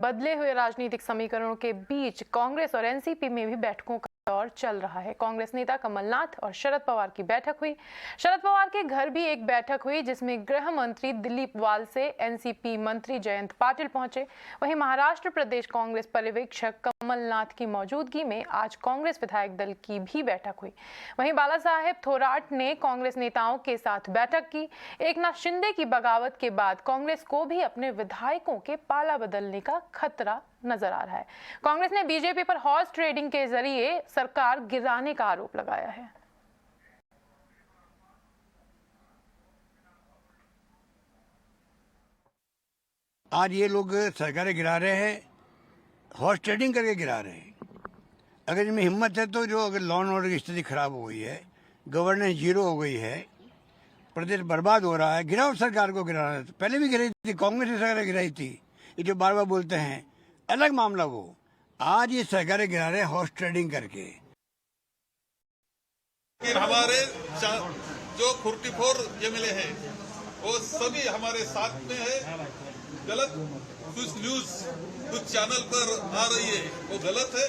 बदले हुए राजनीतिक समीकरणों के बीच कांग्रेस और एनसीपी में भी बैठकों का दौर चल रहा है। कांग्रेस नेता कमलनाथ और शरद पवार की बैठक हुई। शरद पवार के घर भी एक बैठक हुई जिसमें गृह मंत्री दिलीप वाल से एनसीपी मंत्री जयंत पाटिल पहुंचे। वहीं महाराष्ट्र प्रदेश कांग्रेस पर्यवेक्षक कमलनाथ की मौजूदगी में आज कांग्रेस विधायक दल की भी बैठक हुई। वहीं बाला साहेब थोराट ने कांग्रेस नेताओं के साथ बैठक की। एकनाथ शिंदे की बगावत के बाद कांग्रेस को भी अपने विधायकों के पाला बदलने का खतरा नजर आ रहा है। कांग्रेस ने बीजेपी पर हॉर्स ट्रेडिंग के जरिए सरकार गिराने का आरोप लगाया है। आज ये लोग सरकारें गिरा रहे हैं, हॉर्स ट्रेडिंग करके गिरा रहे हैं। अगर इनमें हिम्मत है तो जो अगर लॉ एंड ऑर्डर की स्थिति खराब हो गई है, गवर्नेंस जीरो हो गई है, प्रदेश बर्बाद हो रहा है, गिराओ सरकार को। गिराना है तो पहले भी गिराई थी, कांग्रेस की सरकार गिराई थी। ये जो बार बार बोलते हैं अलग मामला वो। आज ये सरकारें गिरा रहे हैं हॉर्स ट्रेडिंग करके। हमारे जो 44 एमएलए हैं वो सभी हमारे साथ में है। गलत कुछ न्यूज कुछ चैनल पर आ रही है, वो गलत है।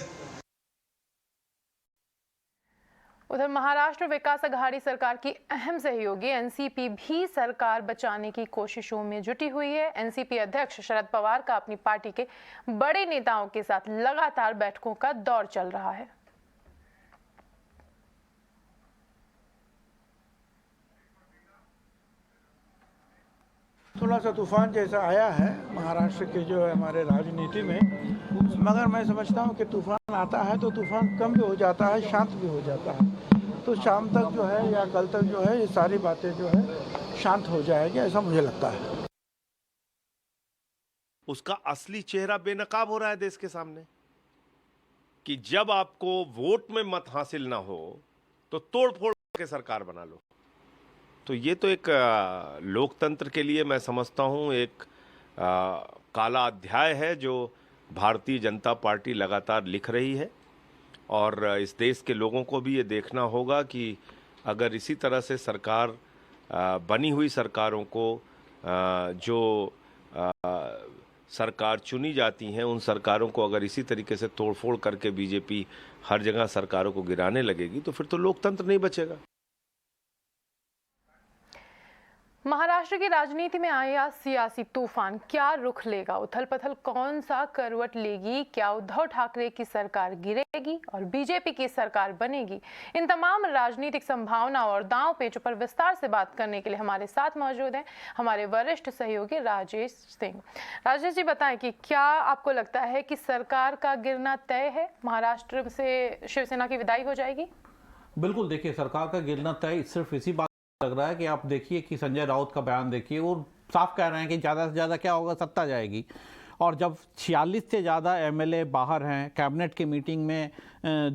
उधर महाराष्ट्र विकास अघाड़ी सरकार की अहम सहयोगी एनसीपी भी सरकार बचाने की कोशिशों में जुटी हुई है। एनसीपी अध्यक्ष शरद पवार का अपनी पार्टी के बड़े नेताओं के साथ लगातार बैठकों का दौर चल रहा है। थोड़ा सा तूफान जैसा आया है महाराष्ट्र के जो है हमारे राजनीति में, मगर मैं समझता हूँ कि तूफान आता है तो तूफान कम भी हो जाता है, शांत भी हो जाता है। तो शाम तक जो है या कल तक जो है ये सारी बातें जो है शांत हो जाएगी, ऐसा मुझे लगता है। उसका असली चेहरा बेनकाब हो रहा है देश के सामने कि जब आपको वोट में मत हासिल ना हो तो तोड़ फोड़ के सरकार बना लो। तो ये तो एक लोकतंत्र के लिए मैं समझता हूँ एक काला अध्याय है जो भारतीय जनता पार्टी लगातार लिख रही है। और इस देश के लोगों को भी ये देखना होगा कि अगर इसी तरह से सरकार बनी हुई सरकारों को जो सरकार चुनी जाती हैं उन सरकारों को अगर इसी तरीके से तोड़फोड़ करके बीजेपी हर जगह सरकारों को गिराने लगेगी तो फिर तो लोकतंत्र नहीं बचेगा। महाराष्ट्र की राजनीति में आया सियासी तूफान क्या रुख लेगा? उथल पथल कौन सा करवट लेगी? क्या उद्धव ठाकरे की सरकार गिरेगी और बीजेपी की सरकार बनेगी? इन तमाम राजनीतिक संभावना और दांव पेचों पर विस्तार से बात करने के लिए हमारे साथ मौजूद हैं हमारे वरिष्ठ सहयोगी राजेश सिंह। राजेश जी, बताएं कि क्या आपको लगता है कि सरकार का गिरना तय है? महाराष्ट्र से शिवसेना की विदाई हो जाएगी? बिल्कुल, देखिए सरकार का गिरना तय सिर्फ इसी बात लग रहा है कि आप देखिए कि संजय राउत का बयान देखिए, वो साफ कह रहे हैं कि ज़्यादा से ज़्यादा क्या होगा, सत्ता जाएगी। और जब 46 से ज़्यादा एमएलए बाहर हैं, कैबिनेट की मीटिंग में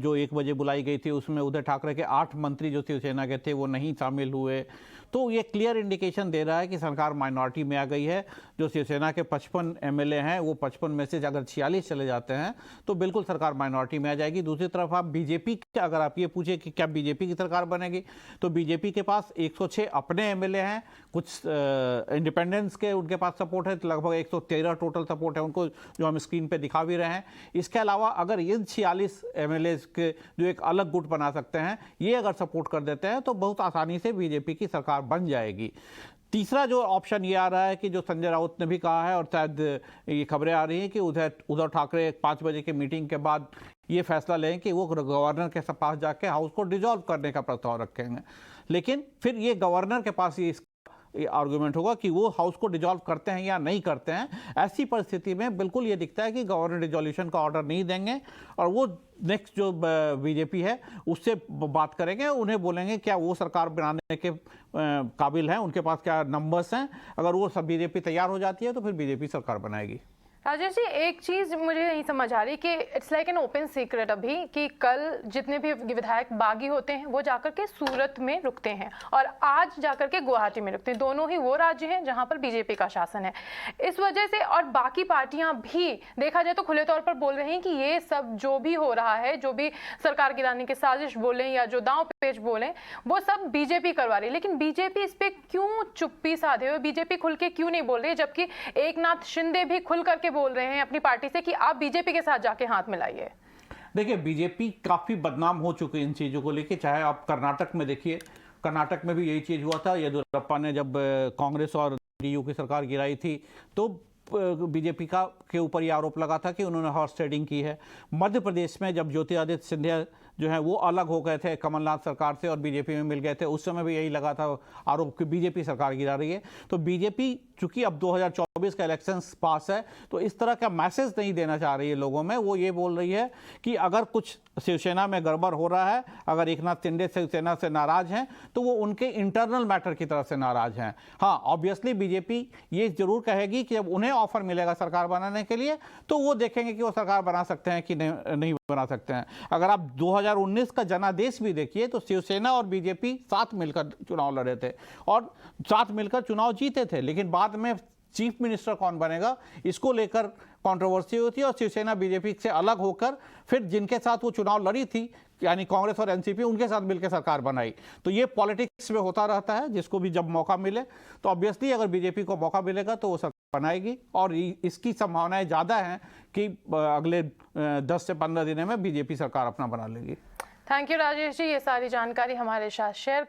जो 1 बजे बुलाई गई थी उसमें उद्धव ठाकरे के 8 मंत्री जो शिवसेना के थे वो नहीं शामिल हुए, तो ये क्लियर इंडिकेशन दे रहा है कि सरकार माइनॉरिटी में आ गई है। जो शिवसेना के 55 एमएलए हैं वो 55 में से अगर 46 चले जाते हैं तो बिल्कुल सरकार माइनॉरिटी में आ जाएगी। दूसरी तरफ आप बीजेपी की अगर आप ये पूछे कि क्या बीजेपी की सरकार बनेगी, तो बीजेपी के पास 106 अपने एमएलए हैं, कुछ इंडिपेंडेंस के उनके पास सपोर्ट है, लगभग 113 टोटल सपोर्ट है उनको, जो हम स्क्रीन पे दिखा भी रहे हैं। इसके अलावा अगर इन 46 एमएलए के जो एक अलग गुट बना सकते हैं, ये अगर सपोर्ट कर देते हैं तो बहुत आसानी से बीजेपी की सरकार बन जाएगी। तीसरा जो ऑप्शन ये आ रहा है कि जो संजय राउत ने भी कहा है और शायद ये खबरें आ रही हैं कि उद्धव ठाकरे 5 बजे की मीटिंग के बाद ये फैसला लें कि वो गवर्नर के पास जाके हाउस को डिसॉल्व करने का प्रस्ताव रखेंगे। लेकिन फिर ये गवर्नर के पास ये आर्गुमेंट होगा कि वो हाउस को डिसॉल्व करते हैं या नहीं करते हैं। ऐसी परिस्थिति में बिल्कुल ये दिखता है कि गवर्नर डिसॉल्यूशन का ऑर्डर नहीं देंगे और वो नेक्स्ट जो बीजेपी है उससे बात करेंगे, उन्हें बोलेंगे क्या वो सरकार बनाने के काबिल हैं, उनके पास क्या नंबर्स हैं। अगर वो सब बीजेपी तैयार हो जाती है तो फिर बीजेपी सरकार बनाएगी। राजेश जी, एक चीज मुझे नहीं समझ आ रही कि it's like an open secret अभी कि कल जितने भी विधायक बागी होते हैं वो जाकर के सूरत में रुकते हैं और आज जाकर के गुवाहाटी में रुकते हैं। दोनों ही वो राज्य हैं जहां पर बीजेपी का शासन है। इस वजह से और बाकी पार्टियां भी देखा जाए तो खुले तौर पर बोल रही हैं कि ये सब जो भी हो रहा है, जो भी सरकार गिराने की साजिश बोलें या जो दांव पेच बोलें, वो सब बीजेपी करवा रही है। लेकिन बीजेपी इस पे क्यों चुप्पी साधे हुए, बीजेपी खुल के क्यों नहीं बोल रही, जबकि एकनाथ शिंदे भी खुल करके बोल रहे हैं अपनी पार्टी से कि आप बीजेपी के साथ जाके हाथ मिलाइए? देखिए, बीजेपी काफी बदनाम हो चुकी है इन चीजों को लेके। चाहे आप कर्नाटक में देखिए, कर्नाटक में भी यही चीज हुआ था। येदियुरप्पा ने जब कांग्रेस और डीयू की सरकार गिराई थी तो बीजेपी का के ऊपर ये आरोप लगा था कि उन्होंने हॉर्स ट्रेडिंग की है। मध्य प्रदेश में जब ज्योतिरादित्य सिंधिया जो है वो अलग हो गए थे कमलनाथ सरकार से और बीजेपी में मिल गए थे, उस समय भी यही लगा था आरोप कि बीजेपी सरकार गिरा रही है। तो बीजेपी चूंकि अब 2024 का इलेक्शंस पास है तो इस तरह का मैसेज नहीं देना चाह रही है लोगों में। वो ये बोल रही है कि अगर कुछ शिवसेना में गड़बड़ हो रहा है, अगर एकनाथ शिंदे शिवसेना से नाराज हैं तो वो उनके इंटरनल मैटर की तरफ से नाराज हैं। हाँ, ऑब्वियसली बीजेपी ये जरूर कहेगी कि जब उन्हें ऑफर मिलेगा सरकार बनाने के लिए तो वो देखेंगे कि वो सरकार बना सकते हैं कि नहीं बना सकते हैं। अगर आप 2019 का जनादेश भी देखिए तो शिवसेना और बीजेपी साथ मिलकर चुनाव लड़े थे और साथ मिलकर चुनाव जीते थे, लेकिन बाद में चीफ मिनिस्टर कौन बनेगा इसको लेकर कंट्रोवर्सी हुई थी और शिवसेना बीजेपी से अलग होकर फिर जिनके साथ वो चुनाव लड़ी थी यानी कांग्रेस और एनसीपी, उनके साथ मिलकर सरकार बनाई। तो ये पॉलिटिक्स में होता रहता है, जिसको भी जब मौका मिले तो ऑब्वियसली अगर बीजेपी को मौका मिलेगा तो वो सरकार बनाएगी और इसकी संभावनाएं ज़्यादा हैं कि अगले 10 से 15 दिनों में बीजेपी सरकार अपना बना लेगी। थैंक यू राजेश जी, ये सारी जानकारी हमारे साथ शेयर